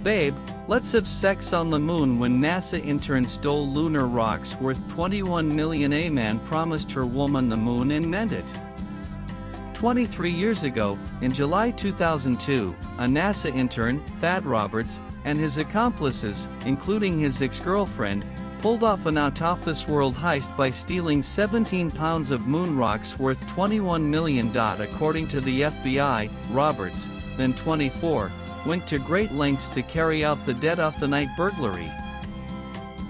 Babe, let's have sex on the moon. When NASA intern stole lunar rocks worth $21 million. A man promised her woman the moon and meant it. 23 years ago, in July 2002, a NASA intern, Thad Roberts, and his accomplices, including his ex-girlfriend, pulled off an out-of-this-world heist by stealing 17 pounds of moon rocks worth $21 million. According to the FBI, Roberts, then 24, went to great lengths to carry out the dead-of-the-night burglary.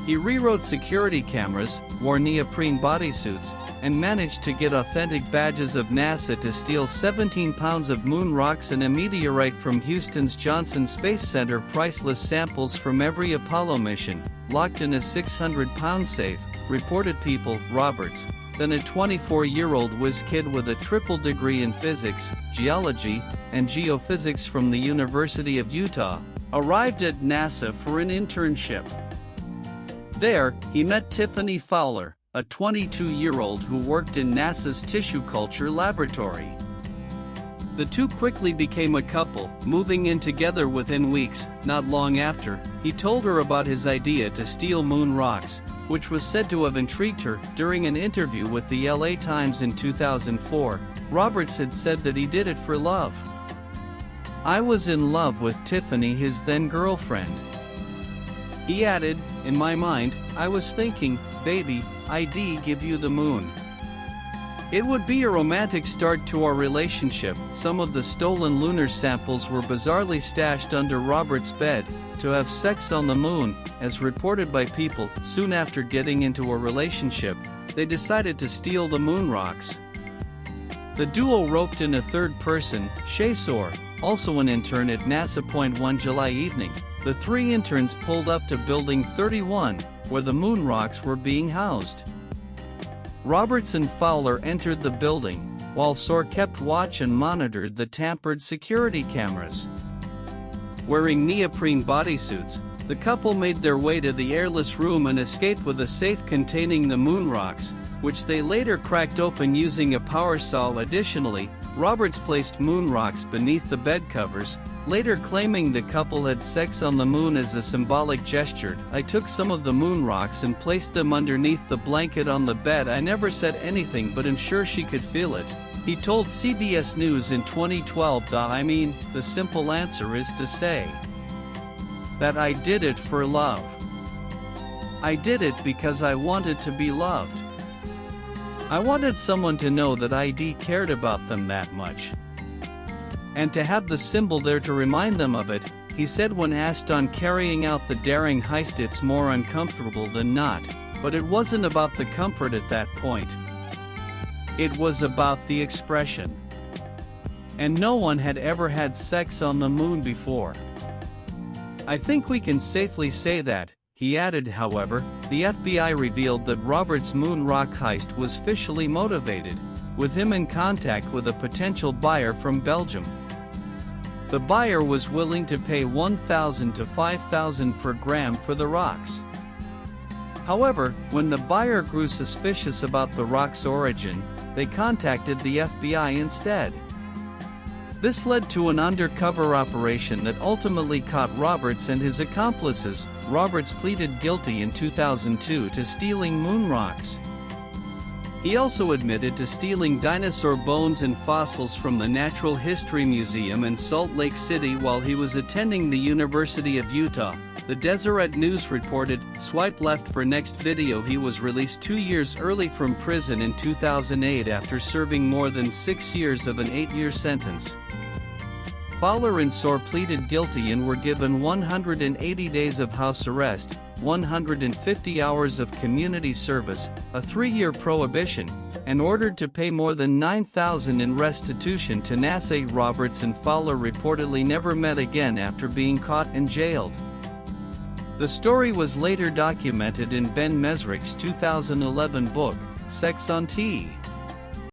He rewrote security cameras, wore neoprene bodysuits, and managed to get authentic badges of NASA to steal 17 pounds of moon rocks and a meteorite from Houston's Johnson Space Center. Priceless samples from every Apollo mission, locked in a 600-pound safe, reported People. Roberts, then a 24-year-old whiz kid with a triple degree in physics, geology, and geophysics from the University of Utah, arrived at NASA for an internship. There, he met Tiffany Fowler, a 22-year-old who worked in NASA's tissue culture laboratory. The two quickly became a couple, moving in together within weeks. Not long after, he told her about his idea to steal moon rocks, which was said to have intrigued her. During an interview with the LA Times in 2004, Roberts had said that he did it for love. "I was in love with Tiffany, his then-girlfriend." He added, "In my mind, I was thinking, baby, I'd give you the moon. It would be a romantic start to our relationship." Some of the stolen lunar samples were bizarrely stashed under Roberts' bed. To have sex on the moon, as reported by People. Soon after getting into a relationship, they decided to steal the moon rocks. The duo roped in a third person, Shay Soar, also an intern at NASA. One July evening, the three interns pulled up to Building 31, where the moon rocks were being housed. Roberts and Fowler entered the building, while Soar kept watch and monitored the tampered security cameras. Wearing neoprene bodysuits, the couple made their way to the airless room and escaped with a safe containing the moon rocks, which they later cracked open using a power saw. Additionally, Roberts placed moon rocks beneath the bed covers, later claiming the couple had sex on the moon as a symbolic gesture. "I took some of the moon rocks and placed them underneath the blanket on the bed. I never said anything but I'm sure she could feel it," he told CBS News in 2012. The simple answer is to say that I did it for love. I did it because I wanted to be loved. I wanted someone to know that I cared about them that much. And to have the symbol there to remind them of it," he said when asked on carrying out the daring heist. "It's more uncomfortable than not, but it wasn't about the comfort at that point. It was about the expression. And no one had ever had sex on the moon before. I think we can safely say that," he added. However, the FBI revealed that Roberts' moon rock heist was officially motivated, with him in contact with a potential buyer from Belgium. The buyer was willing to pay $1,000 to $5,000 per gram for the rocks. However, when the buyer grew suspicious about the rocks' origin, they contacted the FBI instead. This led to an undercover operation that ultimately caught Roberts and his accomplices. Roberts pleaded guilty in 2002 to stealing moon rocks. He also admitted to stealing dinosaur bones and fossils from the Natural History Museum in Salt Lake City while he was attending the University of Utah. The Deseret News reported. Swipe left for next video. He was released 2 years early from prison in 2008 after serving more than 6 years of an 8-year sentence. Fowler and Soar pleaded guilty and were given 180 days of house arrest, 150 hours of community service, a 3-year prohibition, and ordered to pay more than $9,000 in restitution to NASA. Roberts and Fowler reportedly never met again after being caught and jailed. The story was later documented in Ben Mesrick's 2011 book, Sex on T.